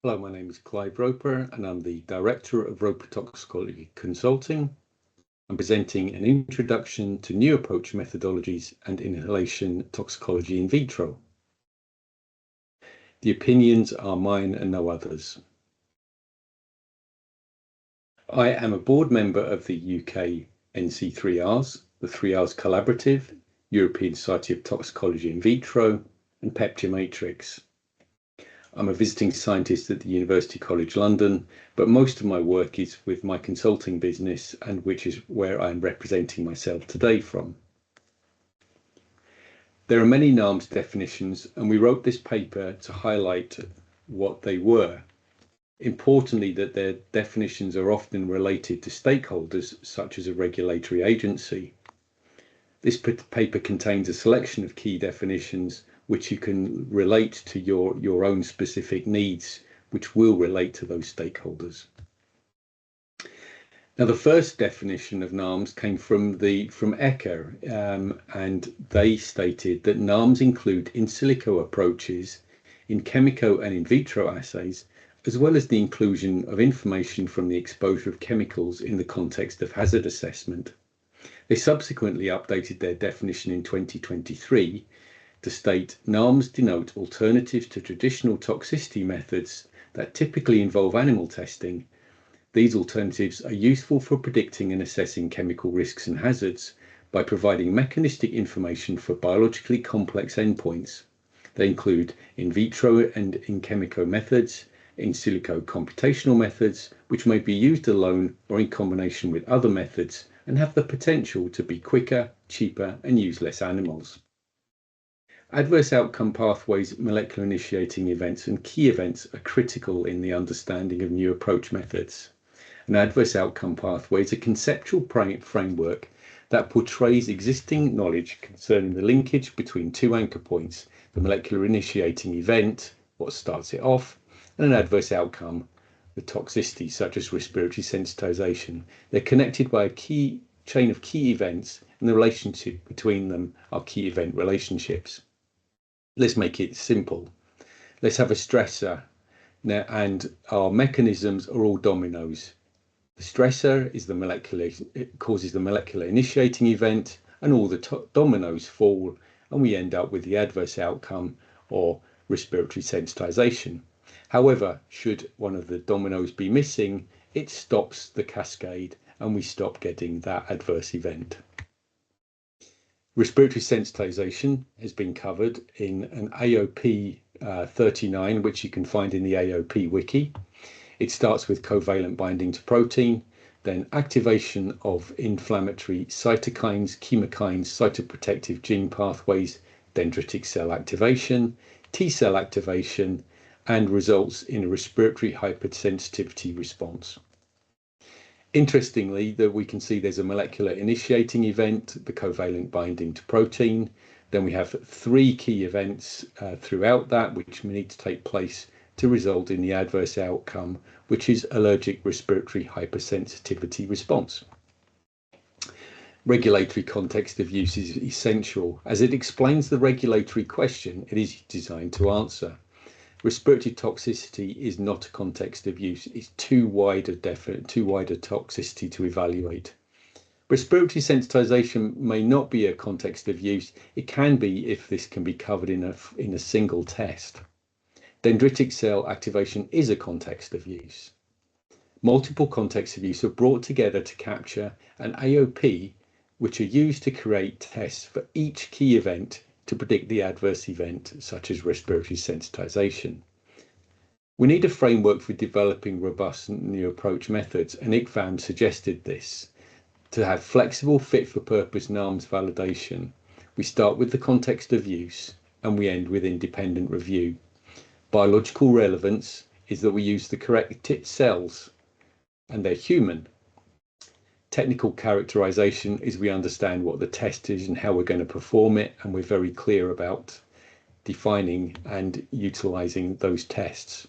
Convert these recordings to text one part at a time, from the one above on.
Hello, my name is Clive Roper and I'm the Director of Roper Toxicology Consulting. I'm presenting an introduction to new approach methodologies and inhalation toxicology in vitro. The opinions are mine and no others. I am a board member of the UK NC3Rs, the 3Rs Collaborative, European Society of Toxicology in Vitro, and Peptimatrix. I'm a visiting scientist at the University College London, but most of my work is with my consulting business, and which is where I'm representing myself today from. There are many NARMS definitions, and we wrote this paper to highlight what they were. Importantly, that their definitions are often related to stakeholders, such as a regulatory agency. This paper contains a selection of key definitions which you can relate to your own specific needs, which will relate to those stakeholders. Now, the first definition of NARMS came from ECHA, and they stated that NARMS include in silico approaches in chemico and in vitro assays, as well as the inclusion of information from the exposure of chemicals in the context of hazard assessment. They subsequently updated their definition in 2023 to state NARMS denote alternatives to traditional toxicity methods that typically involve animal testing. These alternatives are useful for predicting and assessing chemical risks and hazards by providing mechanistic information for biologically complex endpoints. They include in vitro and in chemico methods, in silico computational methods, which may be used alone or in combination with other methods and have the potential to be quicker, cheaper, and use less animals. Adverse outcome pathways, molecular initiating events, and key events are critical in the understanding of new approach methods. An adverse outcome pathway is a conceptual framework that portrays existing knowledge concerning the linkage between two anchor points, the molecular initiating event, what starts it off, and an adverse outcome, the toxicity such as respiratory sensitization. They're connected by a key chain of key events, and the relationship between them are key event relationships. Let's make it simple. Let's have a stressor now, and our mechanisms are all dominoes. The stressor is it causes the molecular initiating event, and all the dominoes fall, and we end up with the adverse outcome or respiratory sensitization. However, should one of the dominoes be missing, it stops the cascade and we stop getting that adverse event. Respiratory sensitization has been covered in an AOP 39, which you can find in the AOP wiki. It starts with covalent binding to protein, then activation of inflammatory cytokines, chemokines, cytoprotective gene pathways, dendritic cell activation, T cell activation, and results in a respiratory hypersensitivity response. Interestingly, that we can see there's a molecular initiating event, the covalent binding to protein. Then we have three key events throughout that, which need to take place to result in the adverse outcome, which is allergic respiratory hypersensitivity response. Regulatory context of use is essential as it explains the regulatory question it is designed to answer. Respiratory toxicity is not a context of use. It's too wide a toxicity to evaluate. Respiratory sensitization may not be a context of use. It can be if this can be covered in a single test. Dendritic cell activation is a context of use. Multiple contexts of use are brought together to capture an AOP, which are used to create tests for each key event to predict the adverse event, such as respiratory sensitization. We need a framework for developing robust new approach methods, and ICFAM suggested this. To have flexible, fit-for-purpose NARMS validation, we start with the context of use, and we end with independent review. Biological relevance is that we use the correct cells, and they're human. Technical characterization is we understand what the test is and how we're going to perform it, and we're very clear about defining and utilizing those tests.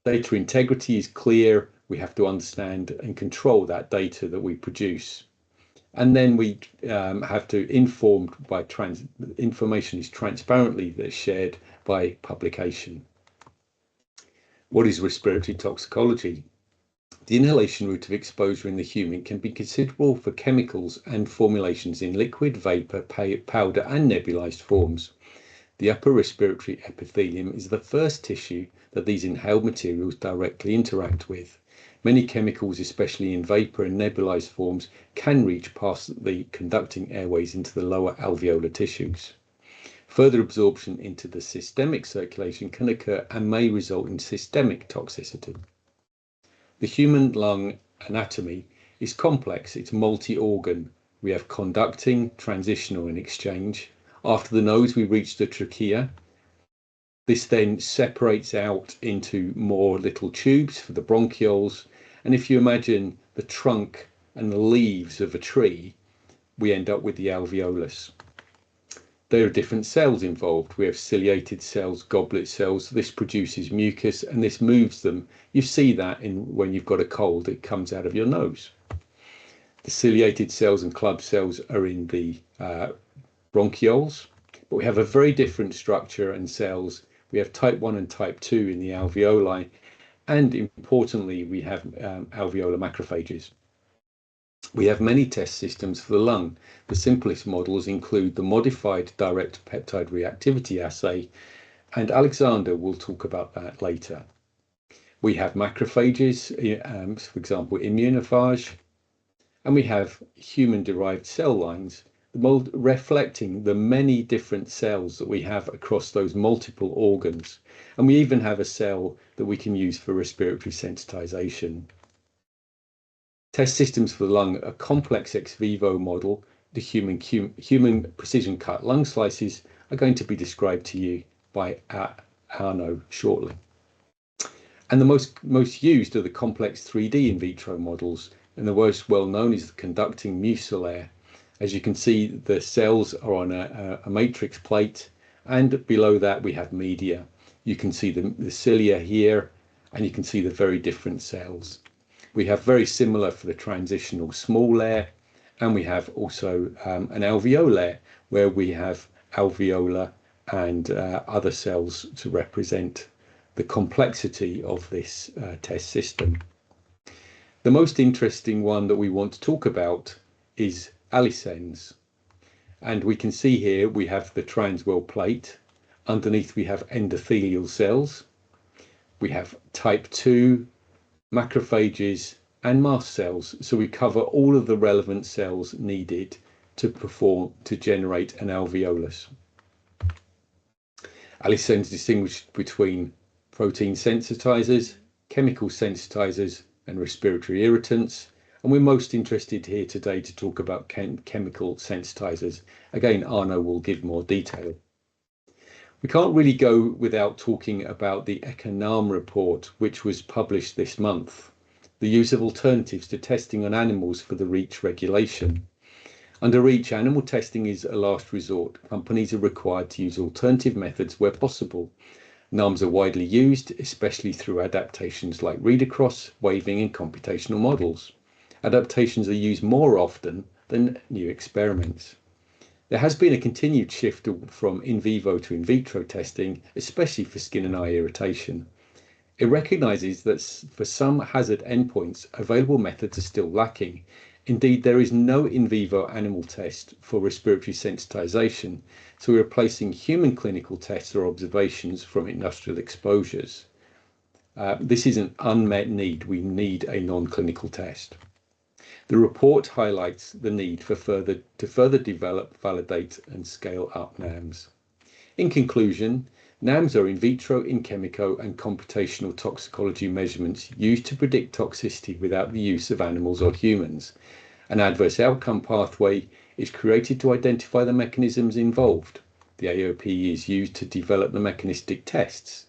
Data integrity is clear. We have to understand and control that data that we produce. And then we have to informed by information is transparently shared by publication. What is respiratory toxicology? The inhalation route of exposure in the human can be considerable for chemicals and formulations in liquid, vapor, powder, and nebulized forms. The upper respiratory epithelium is the first tissue that these inhaled materials directly interact with. Many chemicals, especially in vapor and nebulized forms, can reach past the conducting airways into the lower alveolar tissues. Further absorption into the systemic circulation can occur and may result in systemic toxicity. The human lung anatomy is complex, it's multi-organ. We have conducting, transitional, and exchange. After the nose, we reach the trachea. This then separates out into more little tubes for the bronchioles. And if you imagine the trunk and the leaves of a tree, we end up with the alveolus. There are different cells involved. We have ciliated cells, goblet cells. This produces mucus and this moves them. You see that when you've got a cold, it comes out of your nose. The ciliated cells and club cells are in the bronchioles, but we have a very different structure and cells. We have type 1 and type 2 in the alveoli, and importantly, we have alveolar macrophages. We have many test systems for the lung. The simplest models include the modified direct peptide reactivity assay, and Alexander will talk about that later. We have macrophages, for example, immunophage, and we have human-derived cell lines, reflecting the many different cells that we have across those multiple organs. And we even have a cell that we can use for respiratory sensitization. Test systems for the lung, a complex ex vivo model. The human precision cut lung slices are going to be described to you by Arno shortly. And the most used are the complex 3D in vitro models, and the most well known is the conducting mucilaire. As you can see, the cells are on a matrix plate, and below that we have media. You can see the cilia here, and you can see the very different cells. We have very similar for the transitional small layer, and we have also an alveolar where we have alveolar and other cells to represent the complexity of this test system. The most interesting one that we want to talk about is allicins. And we can see here we have the transwell plate. Underneath we have endothelial cells. We have type 2 macrophages and mast cells. So we cover all of the relevant cells needed to generate an alveolus. Allicins distinguish between protein sensitizers, chemical sensitizers, and respiratory irritants. And we're most interested here today to talk about chemical sensitizers. Again, Arno will give more detail. We can't really go without talking about the ECONAM report, which was published this month, the use of alternatives to testing on animals for the REACH regulation. Under REACH, animal testing is a last resort. Companies are required to use alternative methods where possible. NAMs are widely used, especially through adaptations like read-across, waving, and computational models. Adaptations are used more often than new experiments. There has been a continued shift from in vivo to in vitro testing, especially for skin and eye irritation. It recognizes that for some hazard endpoints, available methods are still lacking. Indeed, there is no in vivo animal test for respiratory sensitization, so we're replacing human clinical tests or observations from industrial exposures. This is an unmet need. We need a non-clinical test. The report highlights the need to further develop, validate, and scale up NAMs. In conclusion, NAMs are in vitro, in chemico, and computational toxicology measurements used to predict toxicity without the use of animals or humans. An adverse outcome pathway is created to identify the mechanisms involved. The AOP is used to develop the mechanistic tests.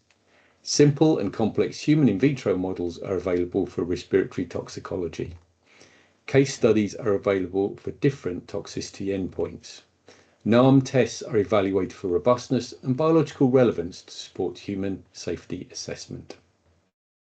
Simple and complex human in vitro models are available for respiratory toxicology. Case studies are available for different toxicity endpoints. NAM tests are evaluated for robustness and biological relevance to support human safety assessment.